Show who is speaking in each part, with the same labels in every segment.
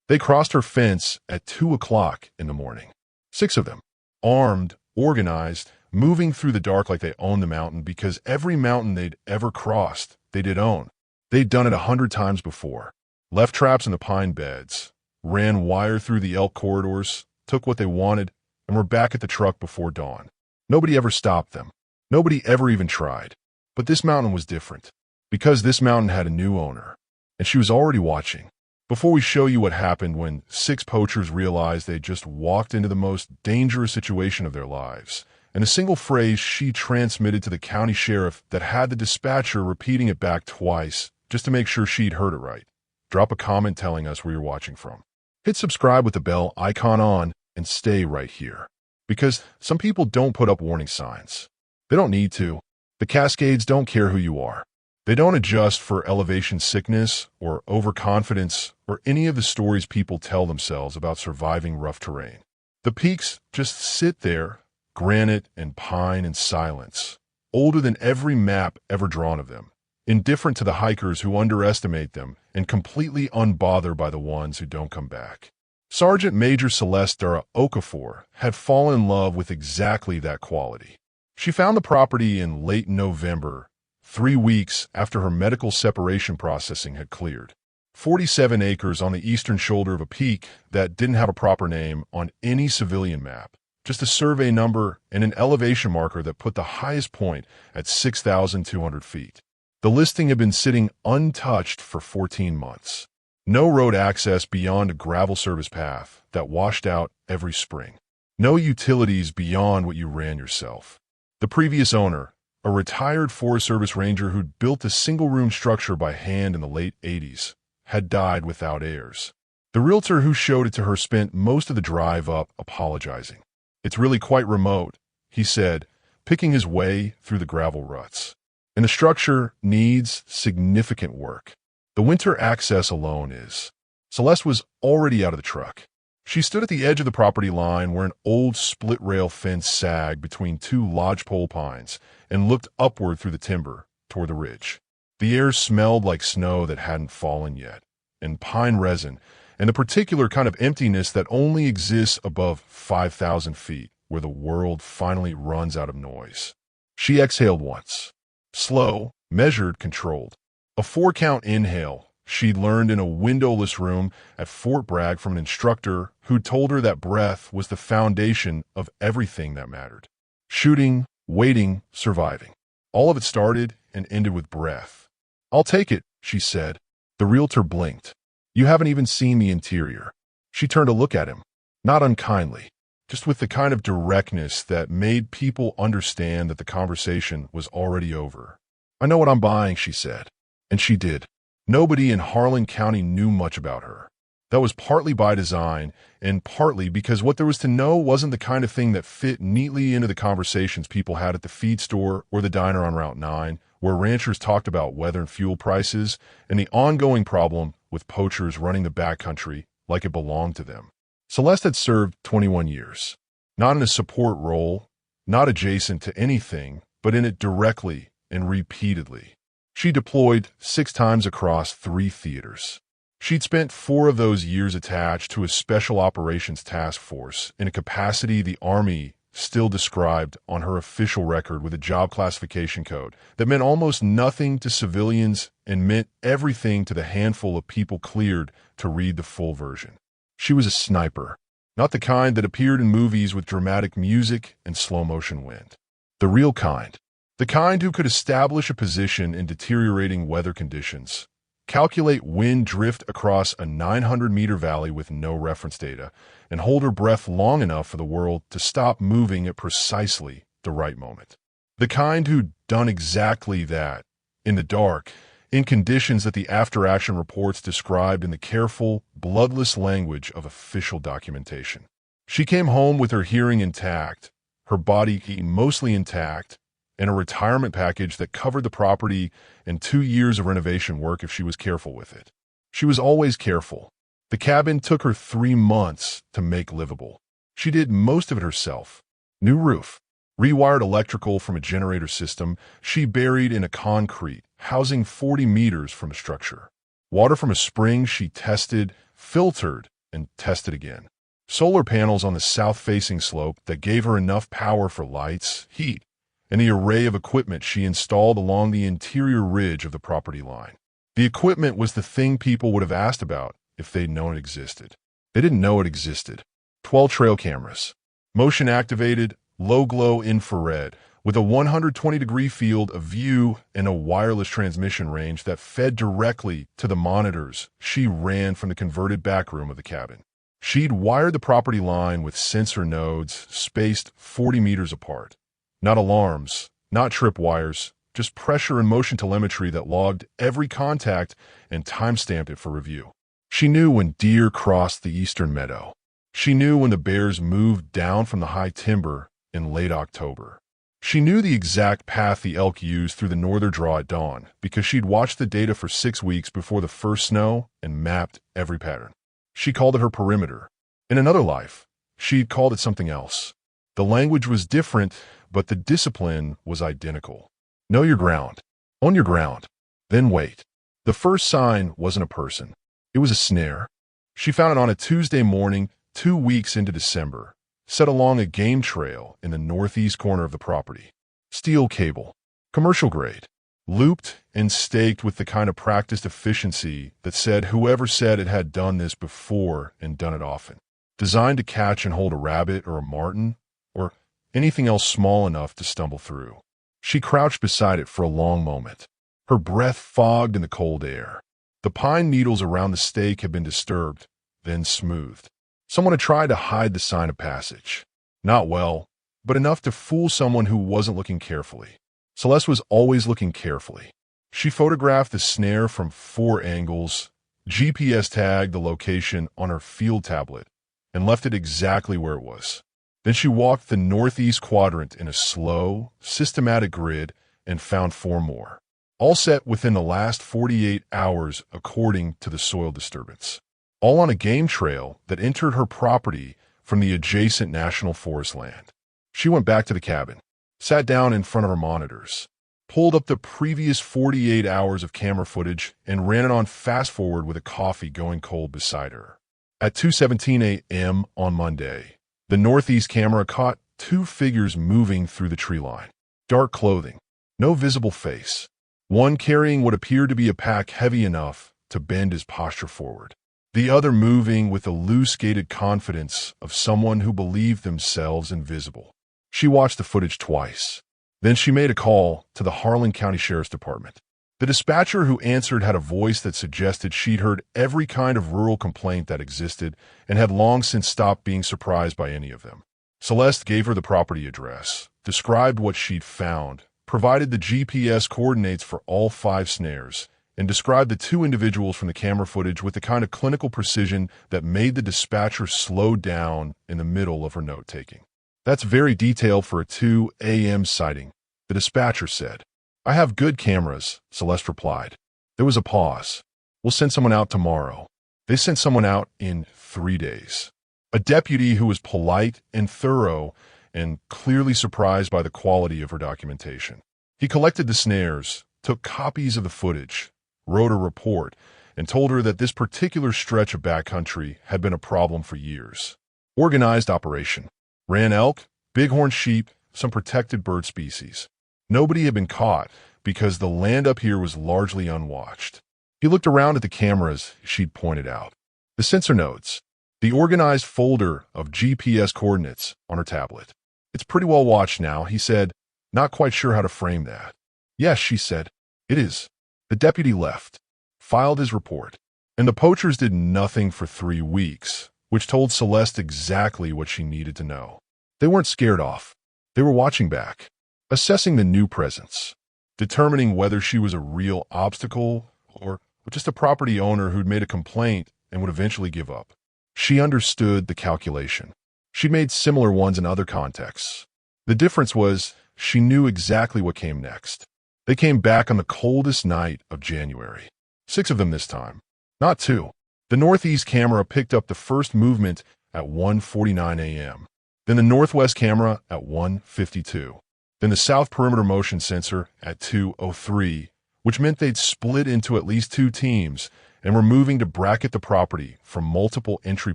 Speaker 1: They crossed her fence at 2 o'clock in the morning. 6 of them, armed, organized, moving through the dark like they owned the mountain, because every mountain they'd ever crossed, they did own. They'd done it 100 times before. Left traps in the pine beds, ran wire through the elk corridors, took what they wanted, and were back at the truck before dawn. Nobody ever stopped them. Nobody ever even tried. But this mountain was different, because this mountain had a new owner, and she was already watching. Before we show you what happened when 6 poachers realized they'd just walked into the most dangerous situation of their lives, and a single phrase she transmitted to the county sheriff that had the dispatcher repeating it back twice just to make sure she'd heard it right. Drop a comment telling us where you're watching from. Hit subscribe with the bell icon on and stay right here. Because some people don't put up warning signs. They don't need to. The Cascades don't care who you are. They don't adjust for elevation sickness or overconfidence or any of the stories people tell themselves about surviving rough terrain. The peaks just sit there, granite and pine and silence, older than every map ever drawn of them, indifferent to the hikers who underestimate them and completely unbothered by the ones who don't come back. Sergeant Major Celeste Dara Okafor had fallen in love with exactly that quality. She found the property in late November, 3 weeks after her medical separation processing had cleared. 47 acres on the eastern shoulder of a peak that didn't have a proper name on any civilian map, just a survey number and an elevation marker that put the highest point at 6,200 feet. The listing had been sitting untouched for 14 months. No road access beyond a gravel service path that washed out every spring. No utilities beyond what you ran yourself. The previous owner, a retired Forest Service ranger who'd built a single-room structure by hand in the late 80s, had died without heirs. The realtor who showed it to her spent most of the drive up apologizing. "It's really quite remote," he said, picking his way through the gravel ruts. "And the structure needs significant work. The winter access alone is." Celeste was already out of the truck. She stood at the edge of the property line where an old split-rail fence sagged between 2 lodgepole pines and looked upward through the timber toward the ridge. The air smelled like snow that hadn't fallen yet, and pine resin, and the particular kind of emptiness that only exists above 5,000 feet, where the world finally runs out of noise. She exhaled once. Slow, measured, controlled. A 4-count inhale she'd learned in a windowless room at Fort Bragg from an instructor who told her that breath was the foundation of everything that mattered. Shooting, waiting, surviving. All of it started and ended with breath. "I'll take it," she said. The realtor blinked. "You haven't even seen the interior." She turned to look at him, not unkindly, just with the kind of directness that made people understand that the conversation was already over. "I know what I'm buying," she said. And she did. Nobody in Harlan County knew much about her. That was partly by design, and partly because what there was to know wasn't the kind of thing that fit neatly into the conversations people had at the feed store or the diner on Route 9, where ranchers talked about weather and fuel prices and the ongoing problem with poachers running the backcountry like it belonged to them. Celeste had served 21 years, not in a support role, not adjacent to anything, but in it directly and repeatedly. She deployed 6 times across 3 theaters. She'd spent 4 of those years attached to a special operations task force in a capacity the Army still described on her official record with a job classification code that meant almost nothing to civilians and meant everything to the handful of people cleared to read the full version. She was a sniper, not the kind that appeared in movies with dramatic music and slow-motion wind. The real kind. The kind who could establish a position in deteriorating weather conditions, calculate wind drift across a 900-meter valley with no reference data, and hold her breath long enough for the world to stop moving at precisely the right moment. The kind who'd done exactly that, in the dark, in conditions that the after-action reports described in the careful, bloodless language of official documentation. She came home with her hearing intact, her body mostly intact, and a retirement package that covered the property and 2 years of renovation work if she was careful with it. She was always careful. The cabin took her 3 months to make livable. She did most of it herself. New roof, rewired electrical from a generator system she buried in a concrete, housing 40 meters from a structure. Water from a spring she tested, filtered, and tested again. Solar panels on the south-facing slope that gave her enough power for lights, heat, and the array of equipment she installed along the interior ridge of the property line. The equipment was the thing people would have asked about if they'd known it existed. They didn't know it existed. 12 trail cameras, motion-activated, low-glow infrared, with a 120-degree field of view and a wireless transmission range that fed directly to the monitors she ran from the converted back room of the cabin. She'd wired the property line with sensor nodes spaced 40 meters apart. Not alarms, not tripwires, just pressure and motion telemetry that logged every contact and timestamped it for review. She knew when deer crossed the eastern meadow. She knew when the bears moved down from the high timber in late October. She knew the exact path the elk used through the northern draw at dawn because she'd watched the data for 6 weeks before the first snow and mapped every pattern. She called it her perimeter. In another life, she'd called it something else. The language was different, but the discipline was identical. Know your ground. Own your ground. Then wait. The first sign wasn't a person. It was a snare. She found it on a Tuesday morning, 2 weeks into December, set along a game trail in the northeast corner of the property. Steel cable. Commercial grade. Looped and staked with the kind of practiced efficiency that said whoever said it had done this before and done it often. Designed to catch and hold a rabbit or a marten, or anything else small enough to stumble through. She crouched beside it for a long moment, her breath fogged in the cold air. The pine needles around the stake had been disturbed, then smoothed. Someone had tried to hide the sign of passage. Not well, but enough to fool someone who wasn't looking carefully. Celeste was always looking carefully. She photographed the snare from 4 angles, GPS tagged the location on her field tablet, and left it exactly where it was. Then she walked the northeast quadrant in a slow, systematic grid and found 4 more, all set within the last 48 hours according to the soil disturbance, all on a game trail that entered her property from the adjacent national forest land. She went back to the cabin, sat down in front of her monitors, pulled up the previous 48 hours of camera footage, and ran it on fast-forward with a coffee going cold beside her. At 2:17 a.m. on Monday, the northeast camera caught 2 figures moving through the tree line. Dark clothing, no visible face. One carrying what appeared to be a pack heavy enough to bend his posture forward. The other moving with the loose-gaited confidence of someone who believed themselves invisible. She watched the footage twice. Then she made a call to the Harlan County Sheriff's Department. The dispatcher who answered had a voice that suggested she'd heard every kind of rural complaint that existed and had long since stopped being surprised by any of them. Celeste gave her the property address, described what she'd found, provided the GPS coordinates for all 5 snares, and described the 2 individuals from the camera footage with the kind of clinical precision that made the dispatcher slow down in the middle of her note-taking. "That's very detailed for a 2 a.m. sighting," the dispatcher said. "I have good cameras," Celeste replied. There was a pause. "We'll send someone out tomorrow." They sent someone out in 3 days. A deputy who was polite and thorough and clearly surprised by the quality of her documentation. He collected the snares, took copies of the footage, wrote a report, and told her that this particular stretch of backcountry had been a problem for years. Organized operation. Ran elk, bighorn sheep, some protected bird species. Nobody had been caught because the land up here was largely unwatched. He looked around at the cameras she'd pointed out. The sensor nodes. The organized folder of GPS coordinates on her tablet. "It's pretty well watched now," he said, not quite sure how to frame that. "Yes," she said, "it is." The deputy left, filed his report, and the poachers did nothing for 3 weeks, which told Celeste exactly what she needed to know. They weren't scared off. They were watching back, assessing the new presence, determining whether she was a real obstacle or just a property owner who'd made a complaint and would eventually give up. She understood the calculation. She'd made similar ones in other contexts. The difference was she knew exactly what came next. They came back on the coldest night of January. 6 of them this time, not 2. The northeast camera picked up the first movement at 1:49 a.m., then the northwest camera at 1:52, then the south perimeter motion sensor at 2:03, which meant they'd split into at least 2 teams and were moving to bracket the property from multiple entry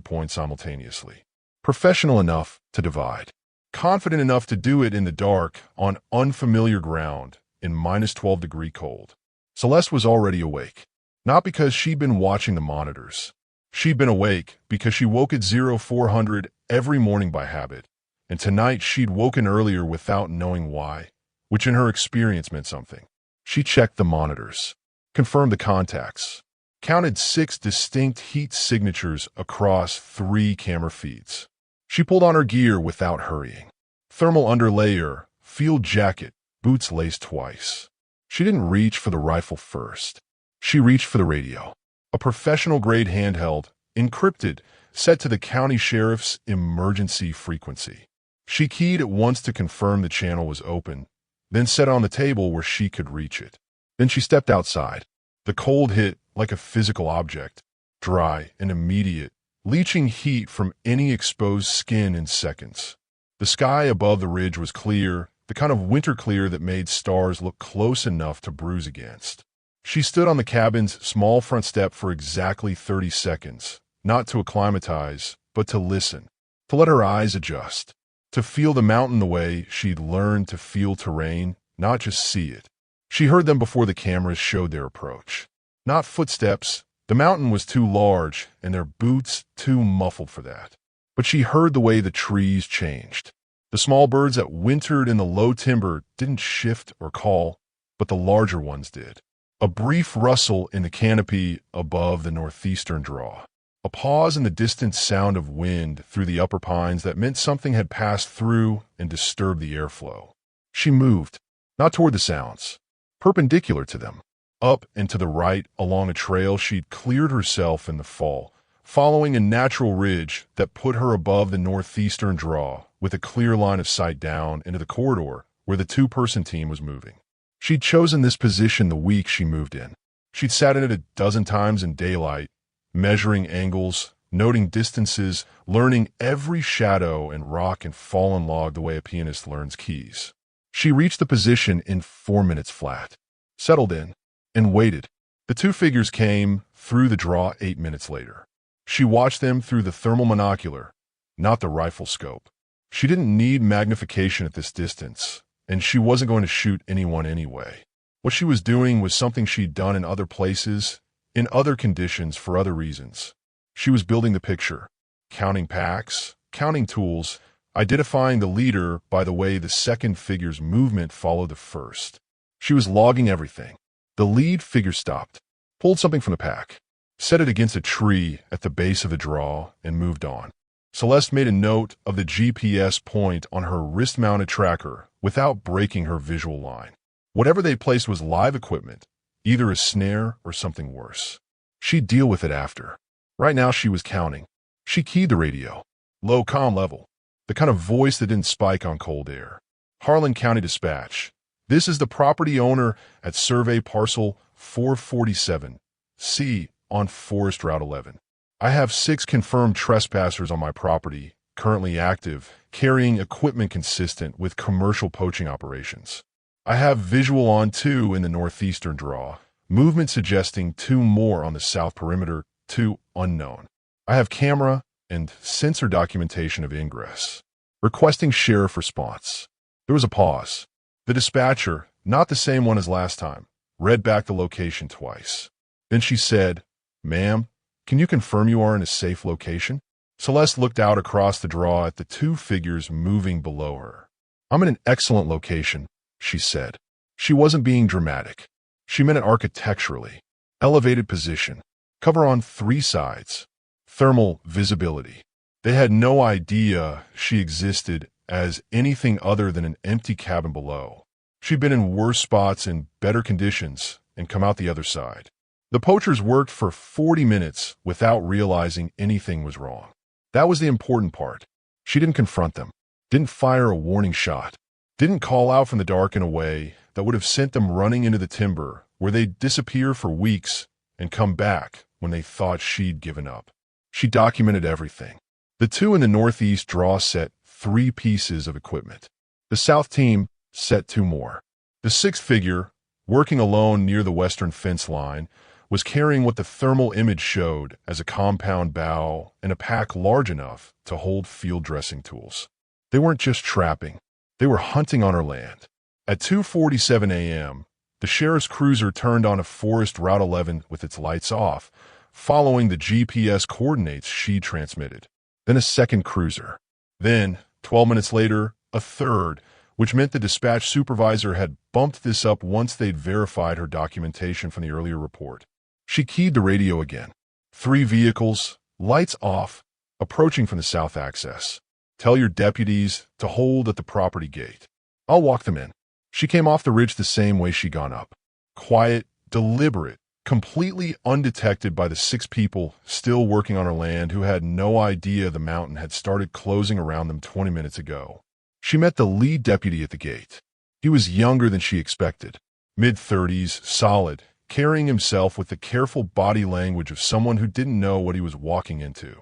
Speaker 1: points simultaneously. Professional enough to divide. Confident enough to do it in the dark on unfamiliar ground in -12-degree cold. Celeste was already awake. Not because she'd been watching the monitors. She'd been awake because she woke at 0400 every morning by habit, and tonight she'd woken earlier without knowing why, which in her experience meant something. She checked the monitors, confirmed the contacts, counted 6 distinct heat signatures across 3 camera feeds. She pulled on her gear without hurrying. Thermal underlayer, field jacket, boots laced twice. She didn't reach for the rifle first. She reached for the radio. A professional-grade handheld, encrypted, set to the county sheriff's emergency frequency. She keyed at once to confirm the channel was open, then set it on the table where she could reach it. Then she stepped outside. The cold hit like a physical object, dry and immediate, leaching heat from any exposed skin in seconds. The sky above the ridge was clear, the kind of winter clear that made stars look close enough to bruise against. She stood on the cabin's small front step for exactly 30 seconds, not to acclimatize, but to listen, to let her eyes adjust, to feel the mountain the way she'd learned to feel terrain, not just see it. She heard them before the cameras showed their approach. Not footsteps. The mountain was too large, and their boots too muffled for that. But she heard the way the trees changed. The small birds that wintered in the low timber didn't shift or call, but the larger ones did. A brief rustle in the canopy above the northeastern draw. A pause in the distant sound of wind through the upper pines that meant something had passed through and disturbed the airflow. She moved, not toward the sounds, perpendicular to them, up and to the right along a trail she'd cleared herself in the fall, following a natural ridge that put her above the northeastern draw with a clear line of sight down into the corridor where the 2-person team was moving. She'd chosen this position the week she moved in. She'd sat in it a dozen times in daylight, measuring angles, noting distances, learning every shadow and rock and fallen log the way a pianist learns keys. She reached the position in 4 minutes flat, settled in, and waited. The 2 figures came through the draw 8 minutes later. She watched them through the thermal monocular, not the rifle scope. She didn't need magnification at this distance, and she wasn't going to shoot anyone anyway. What she was doing was something she'd done in other places, in other conditions, for other reasons. She was building the picture, counting packs, counting tools, identifying the leader by the way the second figure's movement followed the first. She was logging everything. The lead figure stopped, pulled something from the pack, set it against a tree at the base of the draw, and moved on. Celeste made a note of the GPS point on her wrist-mounted tracker without breaking her visual line. Whatever they placed was live equipment, either a snare or something worse. She'd deal with it after. Right now she was counting. She keyed the radio. Low comm level. The kind of voice that didn't spike on cold air. Harlan County Dispatch. This is the property owner at Survey Parcel 447, C, on Forest Route 11. I have 6 confirmed trespassers on my property, currently active, carrying equipment consistent with commercial poaching operations. I have visual on 2 in the northeastern draw, movement suggesting 2 more on the south perimeter, 2 unknown. I have camera and sensor documentation of ingress. Requesting sheriff response. There was a pause. The dispatcher, not the same one as last time, read back the location twice. Then she said, "Ma'am, can you confirm you are in a safe location?" Celeste looked out across the draw at the 2 figures moving below her. "I'm in an excellent location," she said. She wasn't being dramatic. She meant it architecturally. Elevated position. Cover on 3 sides. Thermal visibility. They had no idea she existed as anything other than an empty cabin below. She'd been in worse spots in better conditions and come out the other side. The poachers worked for 40 minutes without realizing anything was wrong. That was the important part. She didn't confront them, didn't fire a warning shot, didn't call out from the dark in a way that would have sent them running into the timber where they'd disappear for weeks and come back when they thought she'd given up. She documented everything. The 2 in the northeast draw set 3 pieces of equipment. The south team set 2 more. The 6th figure, working alone near the western fence line, was carrying what the thermal image showed as a compound bow and a pack large enough to hold field dressing tools. They weren't just trapping. They were hunting on her land. At 2:47 a.m., the sheriff's cruiser turned on a Forest Route 11 with its lights off, following the GPS coordinates she transmitted. Then a second cruiser. Then, 12 minutes later, a third, which meant the dispatch supervisor had bumped this up once they'd verified her documentation from the earlier report. She keyed the radio again. 3 vehicles, lights off, approaching from the south access. Tell your deputies to hold at the property gate. I'll walk them in. She came off the ridge the same way she'd gone up. Quiet, deliberate, completely undetected by the 6 people still working on her land who had no idea the mountain had started closing around them 20 minutes ago. She met the lead deputy at the gate. He was younger than she expected. Mid-30s, solid, carrying himself with the careful body language of someone who didn't know what he was walking into.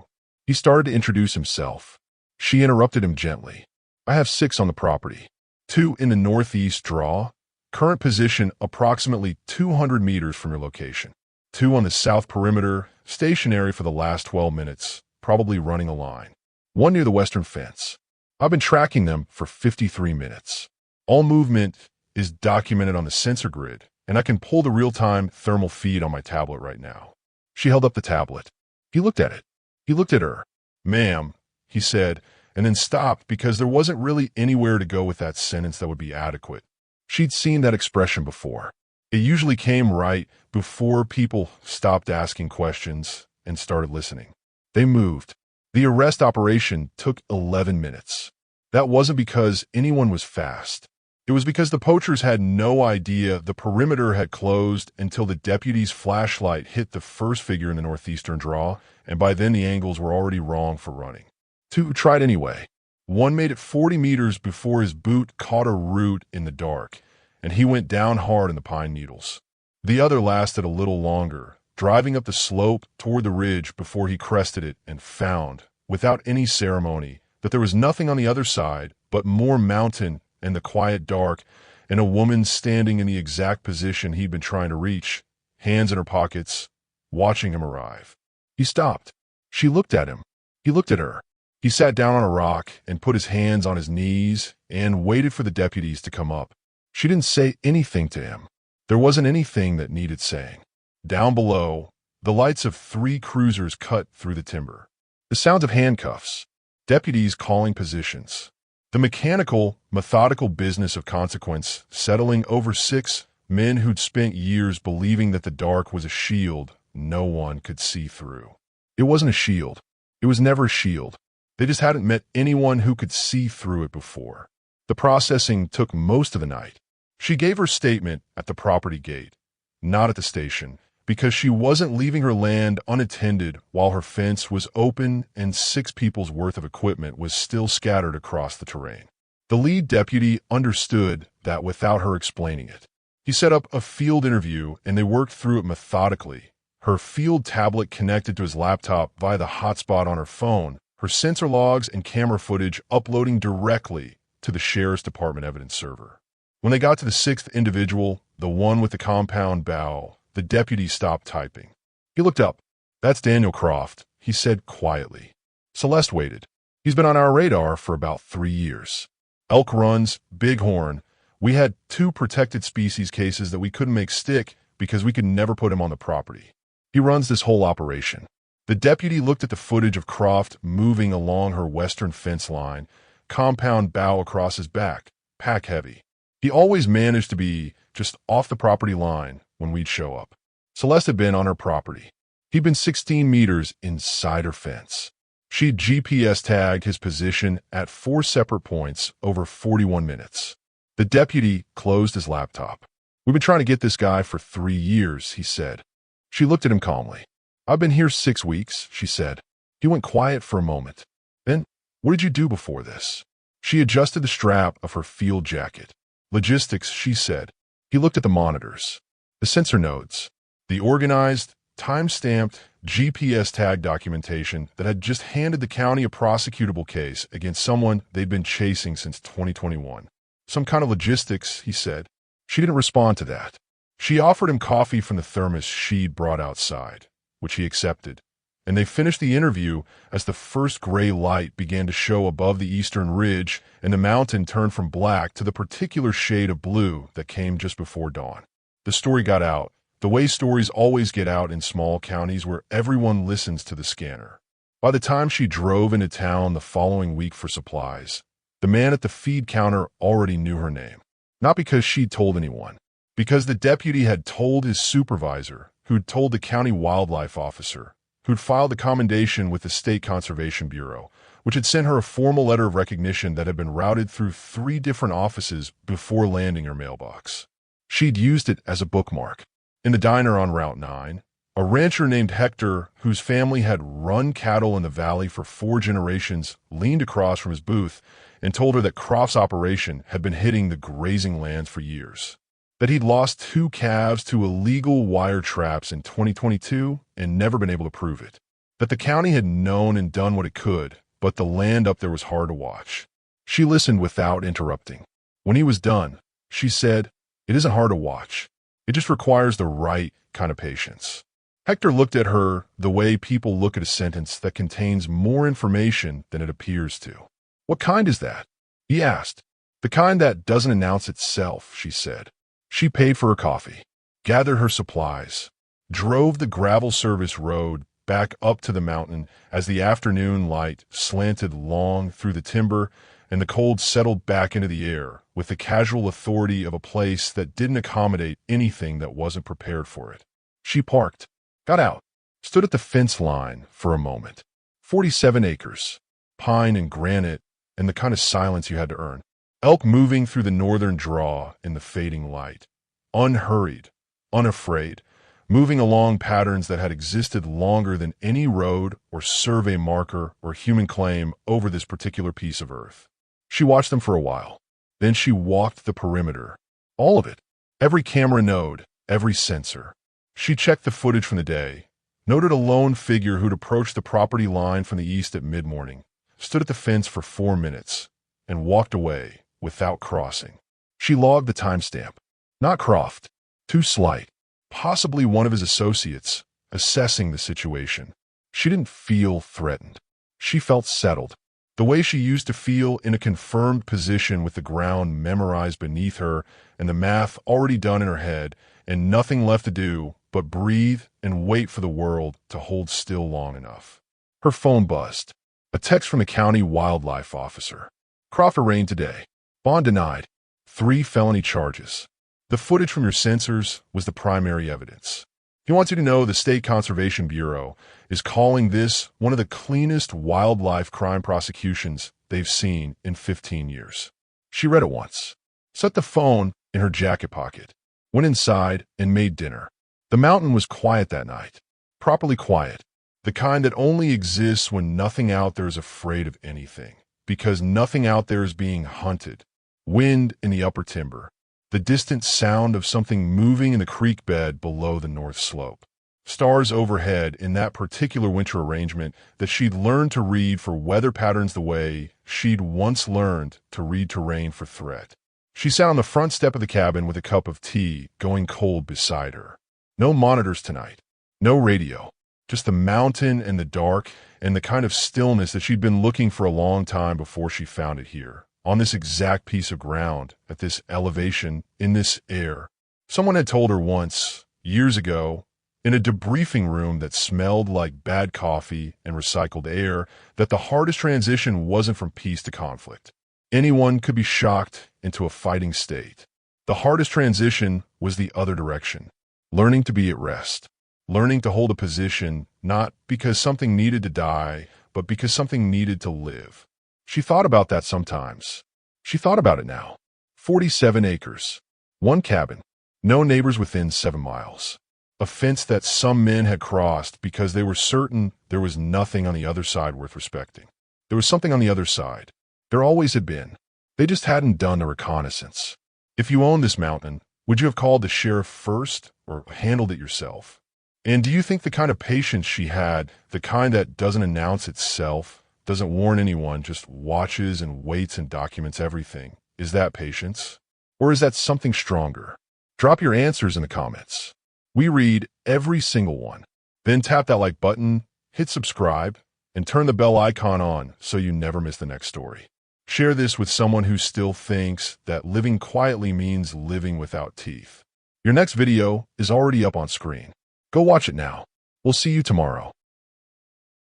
Speaker 1: He started to introduce himself. She interrupted him gently. I have 6 on the property. 2 in the northeast draw. Current position approximately 200 meters from your location. 2 on the south perimeter, stationary for the last 12 minutes, probably running a line. 1 near the western fence. I've been tracking them for 53 minutes. All movement is documented on the sensor grid, and I can pull the real-time thermal feed on my tablet right now. She held up the tablet. He looked at it. He looked at her. Ma'am, he said, and then stopped because there wasn't really anywhere to go with that sentence that would be adequate. She'd seen that expression before. It usually came right before people stopped asking questions and started listening. They moved. The arrest operation took 11 minutes. That wasn't because anyone was fast. It was because the poachers had no idea the perimeter had closed until the deputy's flashlight hit the first figure in the northeastern draw, and by then the angles were already wrong for running. 2 tried anyway. 1 made it 40 meters before his boot caught a root in the dark, and he went down hard in the pine needles. The other lasted a little longer, driving up the slope toward the ridge before he crested it and found, without any ceremony, that there was nothing on the other side but more mountain and the quiet dark, and a woman standing in the exact position he'd been trying to reach, hands in her pockets, watching him arrive. He stopped. She looked at him. He looked at her. He sat down on a rock and put his hands on his knees and waited for the deputies to come up. She didn't say anything to him. There wasn't anything that needed saying. Down below, the lights of 3 cruisers cut through the timber. The sounds of handcuffs. Deputies calling positions. The mechanical, methodical business of consequence settling over 6 men who'd spent years believing that the dark was a shield no one could see through. It wasn't a shield. It was never a shield. They just hadn't met anyone who could see through it before. The processing took most of the night. She gave her statement at the property gate, not at the station, because she wasn't leaving her land unattended while her fence was open and 6 people's worth of equipment was still scattered across the terrain. The lead deputy understood that without her explaining it. He set up a field interview and they worked through it methodically. Her field tablet connected to his laptop via the hotspot on her phone, her sensor logs and camera footage uploading directly to the Sheriff's Department evidence server. When they got to the 6th individual, the one with the compound bow, the deputy stopped typing. He looked up. That's Daniel Croft, he said quietly. Celeste waited. He's been on our radar for about 3 years. Elk runs, bighorn. We had 2 protected species cases that we couldn't make stick because we could never put him on the property. He runs this whole operation. The deputy looked at the footage of Croft moving along her western fence line, compound bow across his back, pack heavy. He always managed to be just off the property line when we'd show up. Celeste had been on her property. He'd been 16 meters inside her fence. She'd GPS tagged his position at 4 separate points over 41 minutes. The deputy closed his laptop. We've been trying to get this guy for 3 years, he said. She looked at him calmly. I've been here 6 weeks, she said. He went quiet for a moment. Then, what did you do before this? She adjusted the strap of her field jacket. Logistics, she said. He looked at the monitors, the sensor nodes, the organized, time-stamped, GPS tag documentation that had just handed the county a prosecutable case against someone they'd been chasing since 2021. Some kind of logistics, he said. She didn't respond to that. She offered him coffee from the thermos she'd brought outside, which he accepted, and they finished the interview as the first gray light began to show above the eastern ridge and the mountain turned from black to the particular shade of blue that came just before dawn. The story got out, the way stories always get out in small counties where everyone listens to the scanner. By the time she drove into town the following week for supplies, the man at the feed counter already knew her name. Not because she'd told anyone, because the deputy had told his supervisor, who'd told the county wildlife officer, who'd filed a commendation with the State Conservation Bureau, which had sent her a formal letter of recognition that had been routed through 3 different offices before landing her mailbox. She'd used it as a bookmark. In the diner on Route 9, a rancher named Hector, whose family had run cattle in the valley for 4 generations, leaned across from his booth and told her that Croft's operation had been hitting the grazing lands for years, that he'd lost 2 calves to illegal wire traps in 2022 and never been able to prove it, that the county had known and done what it could, but the land up there was hard to watch. She listened without interrupting. When he was done, she said, "It isn't hard to watch. It just requires the right kind of patience." Hector looked at her the way people look at a sentence that contains more information than it appears to. "What kind is that?" he asked. "The kind that doesn't announce itself," she said. She paid for her coffee, gathered her supplies, drove the gravel service road back up to the mountain as the afternoon light slanted long through the timber and the cold settled back into the air with the casual authority of a place that didn't accommodate anything that wasn't prepared for it. She parked, got out, stood at the fence line for a moment. 47 acres, pine and granite, and the kind of silence you had to earn. Elk moving through the northern draw in the fading light. Unhurried, unafraid, moving along patterns that had existed longer than any road or survey marker or human claim over this particular piece of earth. She watched them for a while. Then she walked the perimeter. All of it. Every camera node, every sensor. She checked the footage from the day, noted a lone figure who'd approached the property line from the east at mid-morning, stood at the fence for 4 minutes, and walked away without crossing. She logged the timestamp. Not Croft. Too slight. Possibly one of his associates, assessing the situation. She didn't feel threatened. She felt settled. The way she used to feel in a confirmed position with the ground memorized beneath her and the math already done in her head and nothing left to do but breathe and wait for the world to hold still long enough. Her phone buzzed. A text from the county wildlife officer. "Croft arraigned today. Bond denied. 3 felony charges. The footage from your sensors was the primary evidence. He wants you to know the State Conservation Bureau is calling this one of the cleanest wildlife crime prosecutions they've seen in 15 years. She read it once, set the phone in her jacket pocket, went inside and made dinner. The mountain was quiet that night, properly quiet, the kind that only exists when nothing out there is afraid of anything, because nothing out there is being hunted. Wind in the upper timber, the distant sound of something moving in the creek bed below the north slope. Stars overhead in that particular winter arrangement that she'd learned to read for weather patterns the way she'd once learned to read terrain for threat. She sat on the front step of the cabin with a cup of tea going cold beside her. No monitors tonight, no radio, just the mountain and the dark and the kind of stillness that she'd been looking for a long time before she found it here, on this exact piece of ground, at this elevation, in this air. Someone had told her once, years ago, in a debriefing room that smelled like bad coffee and recycled air, that the hardest transition wasn't from peace to conflict. Anyone could be shocked into a fighting state. The hardest transition was the other direction, learning to be at rest, learning to hold a position not because something needed to die, but because something needed to live. She thought about that sometimes. She thought about it now. 47 acres, 1 cabin, no neighbors within 7 miles. A fence that some men had crossed because they were certain there was nothing on the other side worth respecting. There was something on the other side. There always had been. They just hadn't done a reconnaissance. If you owned this mountain, would you have called the sheriff first or handled it yourself? And do you think the kind of patience she had, the kind that doesn't announce itself, doesn't warn anyone, just watches and waits and documents everything, is that patience? Or is that something stronger? Drop your answers in the comments. We read every single one. Then tap that like button, hit subscribe, and turn the bell icon on so you never miss the next story. Share this with someone who still thinks that living quietly means living without teeth. Your next video is already up on screen. Go watch it now. We'll see you tomorrow.